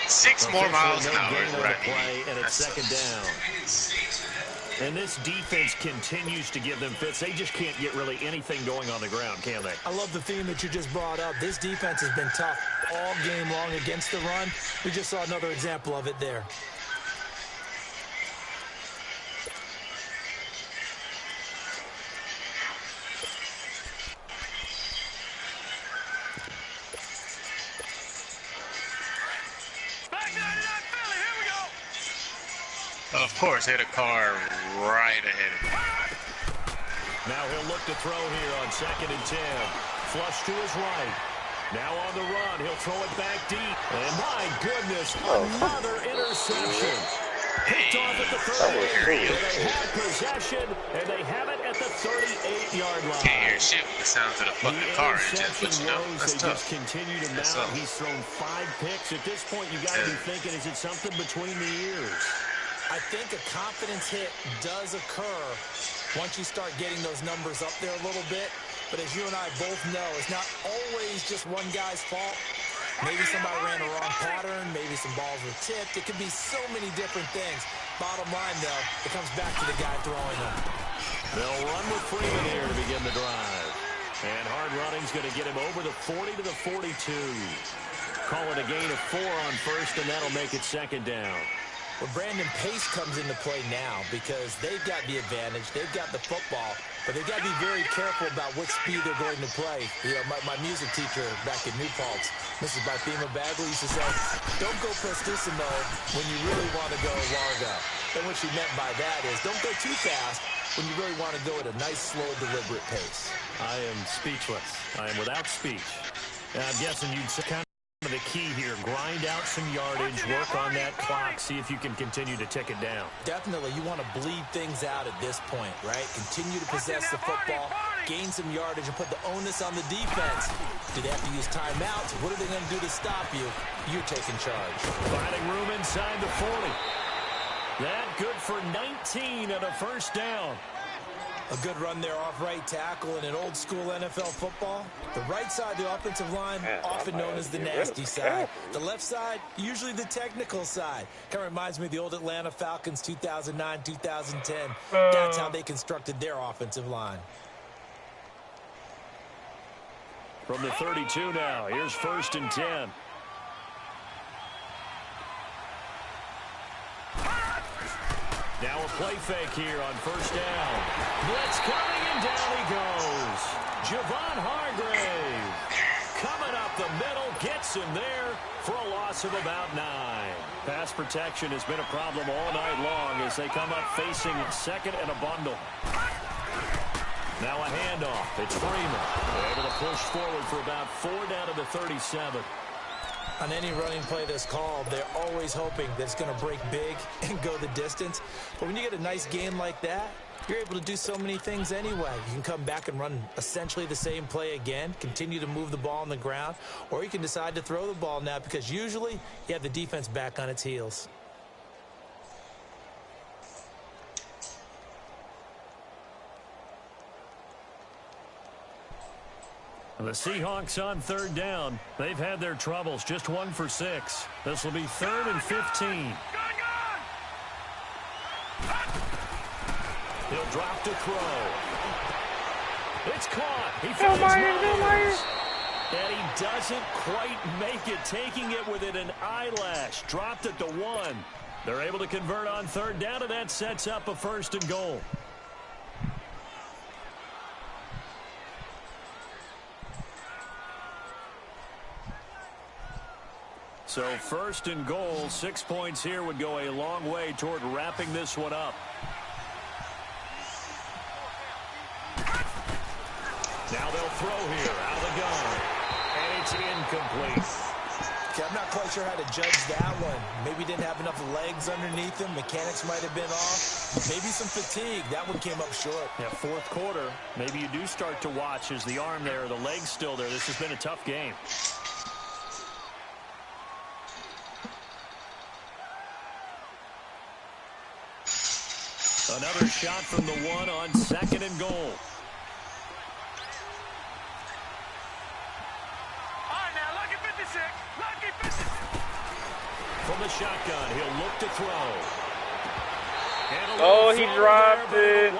6 more miles an hour is what I play, need. and it's 2nd down. And this defense continues to give them fits. They just can't get really anything going on the ground, can they? I love the theme that you just brought up. This defense has been tough all game long against the run. We just saw another example of it there. Of course, hit a car right ahead of him. Now he'll look to throw here on 2nd and 10. Flush to his right. Now on the run, he'll throw it back deep. And my goodness, another interception. Picked off at the 30. They have possession, and they have it at the 38-yard line. Can't hear shit with the sounds of the fucking car engine, but you know, that's they tough. just continue to mount. He's thrown 5 picks. At this point, you got to be thinking, is it something between the ears? I think a confidence hit does occur once you start getting those numbers up there a little bit. But as you and I both know, it's not always just one guy's fault. Maybe somebody ran a wrong pattern. Maybe some balls were tipped. It could be so many different things. Bottom line, though, it comes back to the guy throwing them. They'll run with Freeman here to begin the drive. And hard running's going to get him over the 40 to the 42. Call it a gain of 4 on first, and that'll make it second down. Well, Brandon, pace comes into play now because they've got the advantage. They've got the football, but they've got to be very careful about what speed they're going to play. You know, my music teacher back in New Paltz, Mrs. Barthema Bagley, used to say, don't go prestissimo when you really want to go largo. And what she meant by that is don't go too fast when you really want to go at a nice, slow, deliberate pace. I am speechless. I am without speech. And I'm guessing you'd kind of the key here, grind out some yardage, work on that clock, see if you can continue to tick it down. Definitely, you want to bleed things out at this point, right? Continue to possess the football, gain some yardage, and put the onus on the defense. Do they have to use timeouts? What are they going to do to stop you? You're taking charge. Finding room inside the 40. That good for 19 and a first down. A good run there off right tackle in an old-school NFL football. The right side, the offensive line, often known as the nasty side. The left side, usually the technical side. Kind of reminds me of the old Atlanta Falcons 2009, 2010. That's how they constructed their offensive line. From the 32 now, here's 1st and 10. Now a play fake here on first down. Blitz coming, and down he goes. Javon Hargrave coming up the middle, gets him there for a loss of about 9. Pass protection has been a problem all night long as they come up facing second and a bundle. Now a handoff. It's Freeman. They're able to push forward for about 4 down to the 37. On any running play that's called, they're always hoping that it's going to break big and go the distance. But when you get a nice gain like that, you're able to do so many things anyway. You can come back and run essentially the same play again, continue to move the ball on the ground, or you can decide to throw the ball now because usually you have the defense back on its heels. The Seahawks on 3rd down. They've had their troubles, just 1 for 6. This will be 3rd and 15. He'll drop to throw. It's caught. He finds Myers. And he doesn't quite make it, taking it within an eyelash. Dropped it to 1. They're able to convert on 3rd down, and that sets up a 1st and goal. So 1st and goal, 6 points here would go a long way toward wrapping this one up. Now they'll throw here out of the gun. And it's incomplete. Okay, I'm not quite sure how to judge that one. Maybe didn't have enough legs underneath him. Mechanics might have been off. Maybe some fatigue. That one came up short. Yeah, 4th quarter. Maybe you do start to watch as the arm there, the leg's still there. This has been a tough game. Another shot from the 1 on 2nd and goal. All right, now, lucky 56. Lucky 56. From the shotgun, he'll look to throw. Oh, he dropped it.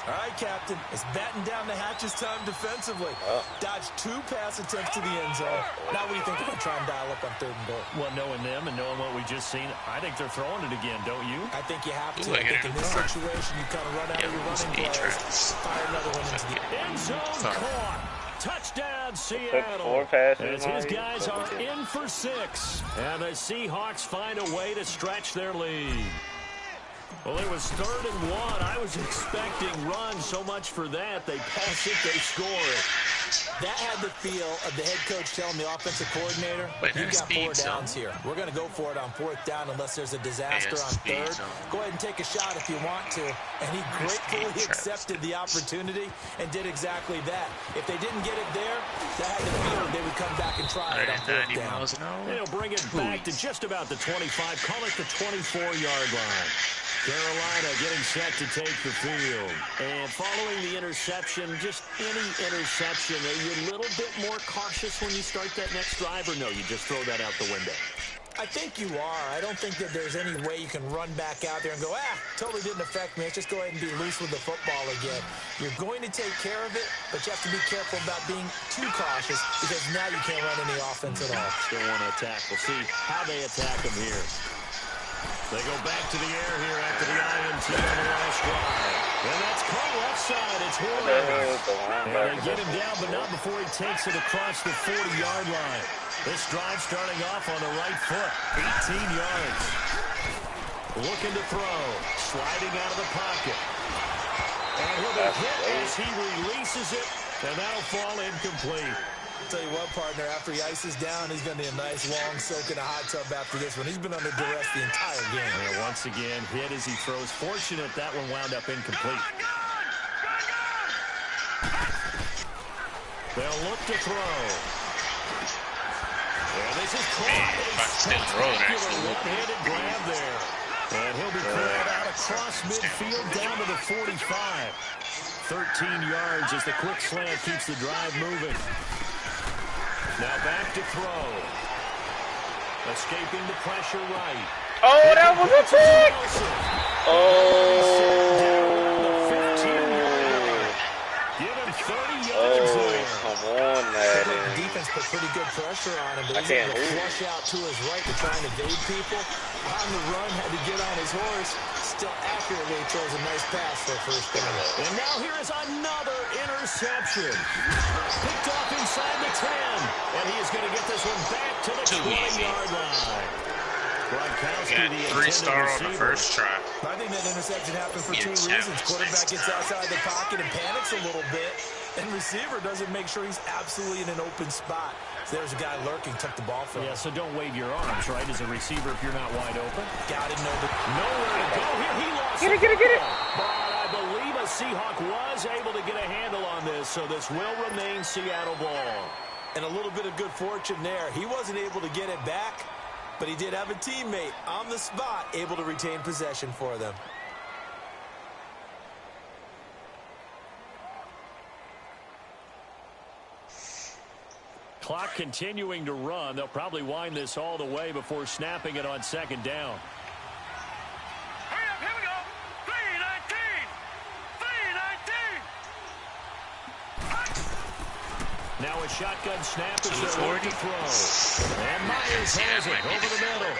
All right, Captain. It's batten down the hatches time defensively. Dodged 2 pass attempts to the end zone. Now what do you think they're going to try and dial up on 3rd and goal? Well, knowing them and knowing what we just seen, I think they're throwing it again, don't you? I think you have to. Look I think at in it. this situation, you kind of run out of your running plays. Fire another one into the End zone caught. Touchdown, Took 4 Seattle. passes. As his guys are in for 6. And the Seahawks find a way to stretch their lead. Well, it was 3rd and 1. I was expecting run, so much for that. They pass it, they score it. That had the feel of the head coach telling the offensive coordinator, you got 4 downs here. We're going to go for it on 4th down unless there's a disaster on 3rd. Go ahead and take a shot if you want to. And he gratefully accepted the opportunity and did exactly that. If they didn't get it there, that had the feeling they would come back and try it on 4th down. They'll bring it back to just about the 25. Call it the 24-yard line. Carolina getting set to take the field. And following the interception, just any interception, are you a little bit more cautious when you start that next drive, or no, you just throw that out the window? I think you are. I don't think that there's any way you can run back out there and go, totally didn't affect me. Let's just go ahead and be loose with the football again. You're going to take care of it, but you have to be careful about being too cautious because now you can't run any offense at all. Still want to attack. We'll see how they attack them here. They go back to the air here after the INT on the last drive. And that's caught left side. It's Horner. And they get him down, but not before he takes it across the 40-yard line. This drive starting off on the right foot. 18 yards. Looking to throw. Sliding out of the pocket. And he'll be hit as he releases it. And that'll fall incomplete. Tell you what, partner, after he ices down, he's going to be a nice long soak in a hot tub after this one. He's been under duress the entire game. And once again, hit as he throws. Fortunate that one wound up incomplete. They'll look to throw. And this is caught. Spectacular left-handed grab there. And he'll be cleared out across midfield down to the 45. 13 yards as the quick slant keeps the drive moving. Now back to throw. Escaping the pressure right. Oh, that was a pick! Give him 30 yards there. Come on, man. The defense put pretty good pressure on him, but he's able to flush out to his right to try and evade people. On the run, had to get on his horse. Still accurately throws a nice pass for a first down. And now here is another interception. Picked off inside the 10. And he is going to get this one back to the 20-yard line. Got 3-star on the first try. I think that interception happened for 2 reasons. Quarterback gets outside the pocket and panics a little bit. And receiver doesn't make sure he's absolutely in an open spot. So there's a guy lurking, took the ball from him. Yeah, so don't wave your arms, right, as a receiver if you're not wide open. Got to know nowhere to go here. He lost Get it. But I believe a Seahawk was able to get a handle on this, so this will remain Seattle ball. And a little bit of good fortune there. He wasn't able to get it back, but he did have a teammate on the spot able to retain possession for them. Clock continuing to run. They'll probably wind this all the way before snapping it on 2nd down. Hurry up, here we go. 3-19. Now a shotgun snap as they're ready to throw. And Myers has it over the middle.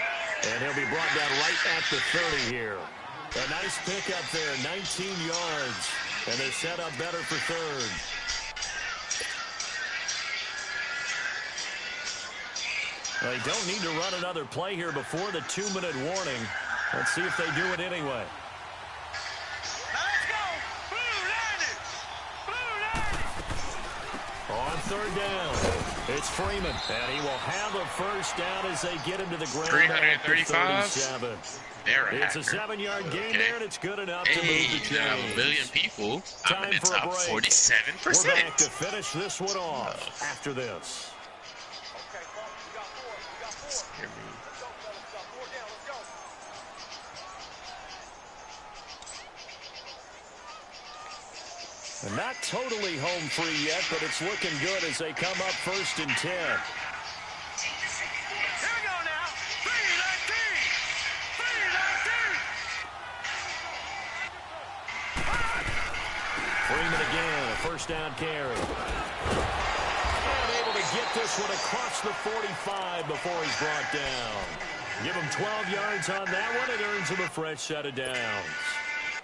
And he'll be brought down right at the 30 here. A nice pickup there, 19 yards. And they're set up better for 3rd. They don't need to run another play here before the 2-minute warning. Let's see if they do it anyway. Let's go. Blue landed. On 3rd down, it's Freeman. And he will have a first down as they get him to the ground. 335. It's a 7-yard gain there, and it's good enough to move the chains. Now a million people. I'm in the top 47%. We're back to finish this one off after this. And not totally home free yet, but it's looking good as they come up 1st and 10. Here we go now. 3-19. Freeman again, a first down carry. And able to get this one across the 45 before he's brought down. Give him 12 yards on that one. It earns him a fresh set of downs.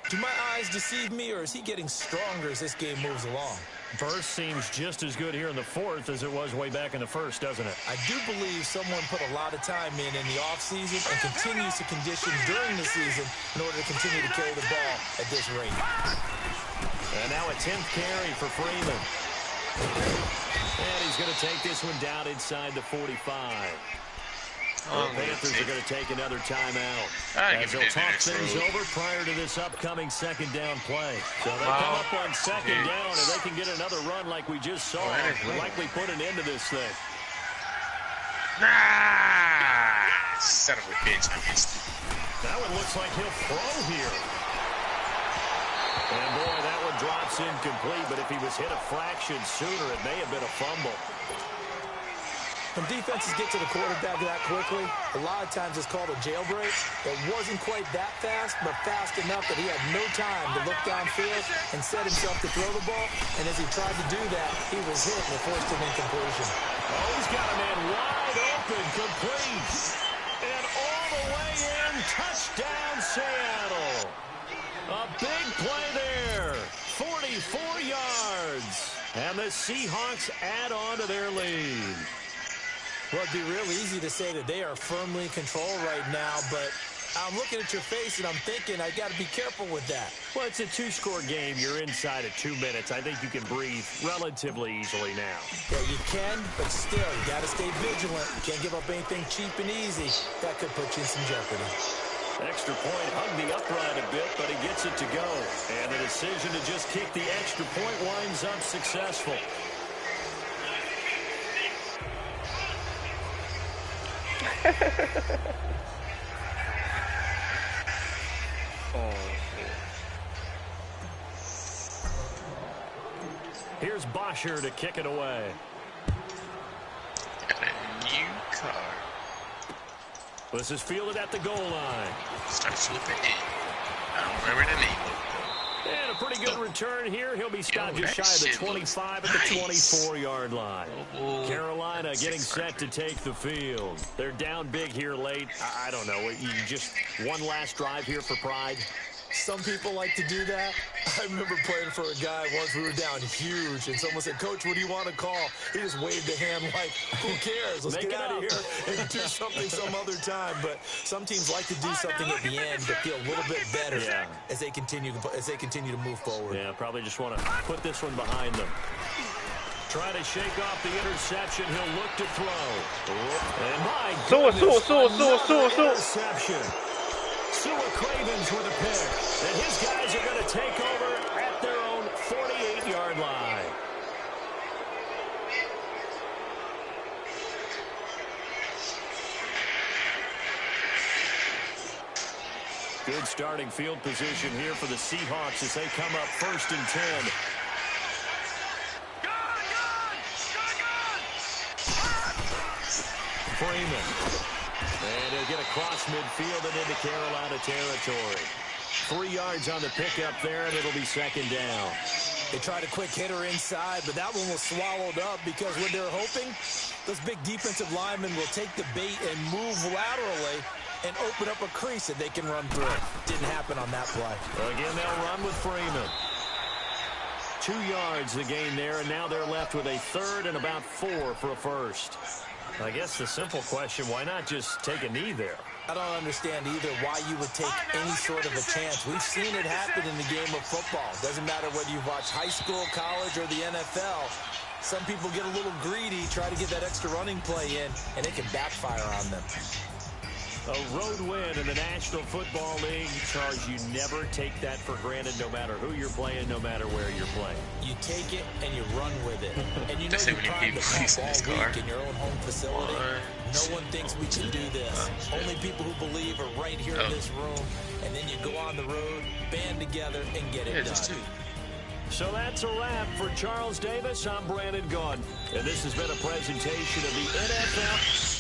Do my eyes deceive me, or is he getting stronger as this game moves along? Burst seems just as good here in the 4th as it was way back in the 1st, doesn't it? I do believe someone put a lot of time in the offseason and continues to condition during the season in order to continue to carry the ball at this rate. And now a 10th carry for Freeman. And he's going to take this one down inside the 45. The Panthers are going to take another timeout as they'll talk things over prior to this upcoming second down play. So they come up on second down, and they can get another run like we just saw. Likely put an end to this thing. Son of a bitch, I missed it. That one looks like he'll throw here. And boy, that one drops incomplete, but if he was hit a fraction sooner, it may have been a fumble. When defenses get to the quarterback that quickly, a lot of times it's called a jailbreak. It wasn't quite that fast, but fast enough that he had no time to look downfield and set himself to throw the ball. And as he tried to do that, he was hit and it forced an incompletion. Oh, he's got a man wide open, complete. And all the way in, touchdown Seattle. A big play there, 44 yards. And the Seahawks add on to their lead. Well, it'd be real easy to say that they are firmly in control right now, but I'm looking at your face and I'm thinking I got to be careful with that. Well, it's a two-score game. You're inside of 2 minutes. I think you can breathe relatively easily now. Yeah, you can, but still, you got to stay vigilant. You can't give up anything cheap and easy. That could put you in some jeopardy. Extra point hung the upright a bit, but he gets it to go. And the decision to just kick the extra point winds up successful. Here's Bosher to kick it away. Got a new car. This is fielded at the goal line. Starts with an N. I don't remember the name of it. And a pretty good return here. He'll be stopped just shy of the 25 at the 24-yard line. Carolina getting set to take the field. They're down big here late. I don't know. You just one last drive here for pride. Some people like to do that. I remember playing for a guy once. We were down huge, and someone said, "Coach, what do you want to call?" He just waved a hand like, "Who cares? Let's get out of here and do something some other time." But some teams like to do something at the end to feel a little bit better as they continue to move forward. Yeah, probably just want to put this one behind them. Trying to shake off the interception. He'll look to throw. And my goodness, interception. Sua Cravens with a pick. And his guys are going to take over at their own 48-yard line. Good starting field position here for the Seahawks as they come up 1st and 10. Freeman. And he'll get across midfield and into Carolina territory. 3 yards on the pickup there, and it'll be 2nd down. They tried a quick hitter inside, but that one was swallowed up because what they're hoping, those big defensive linemen will take the bait and move laterally and open up a crease that they can run through. Didn't happen on that play. Again, they'll run with Freeman. 2 yards the gain there, and now they're left with a 3rd and about 4 for a first. I guess the simple question, why not just take a knee there? I don't understand either why you would take any sort of a chance. We've seen it happen in the game of football. Doesn't matter whether you watch high school, college, or the NFL. Some people get a little greedy, try to get that extra running play in, and it can backfire on them. A road win in the National Football League. Charles, you never take that for granted no matter who you're playing, no matter where you're playing. You take it and you run with it. And you know you're trying to pump all week in your own home facility. No one thinks we can do this. Only people who believe are right here in this room. And then you go on the road, band together, and get it done. So that's a wrap for Charles Davis. I'm Brandon Gaudin. And this has been a presentation of the NFL.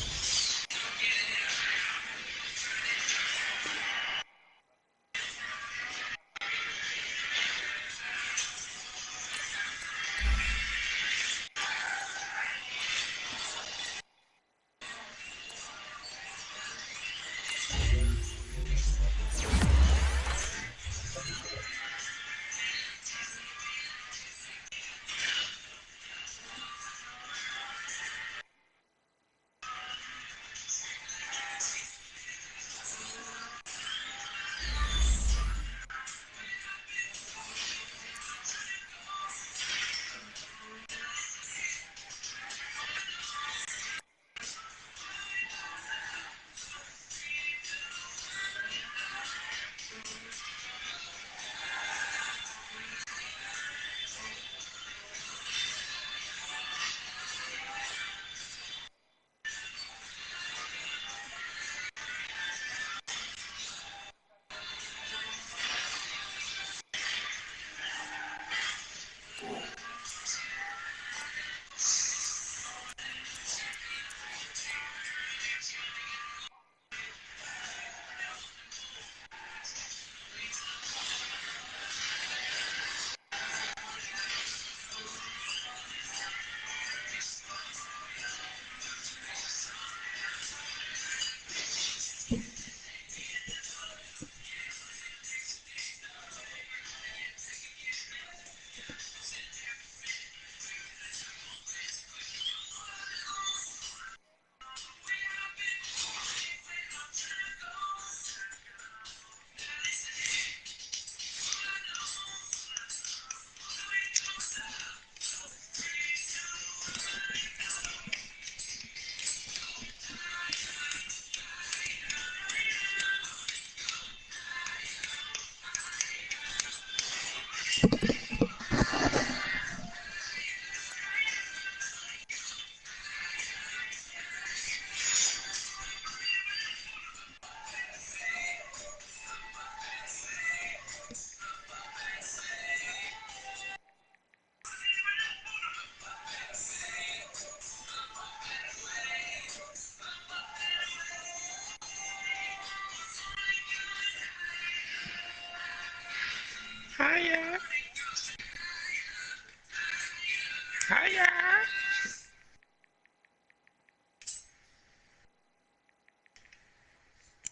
Hiya.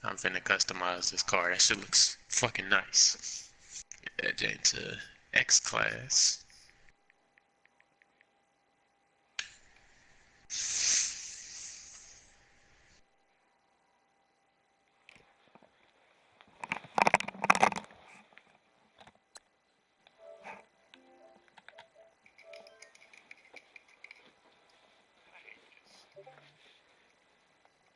I'm finna customize this car. That shit looks fucking nice. Get that Jane to X class.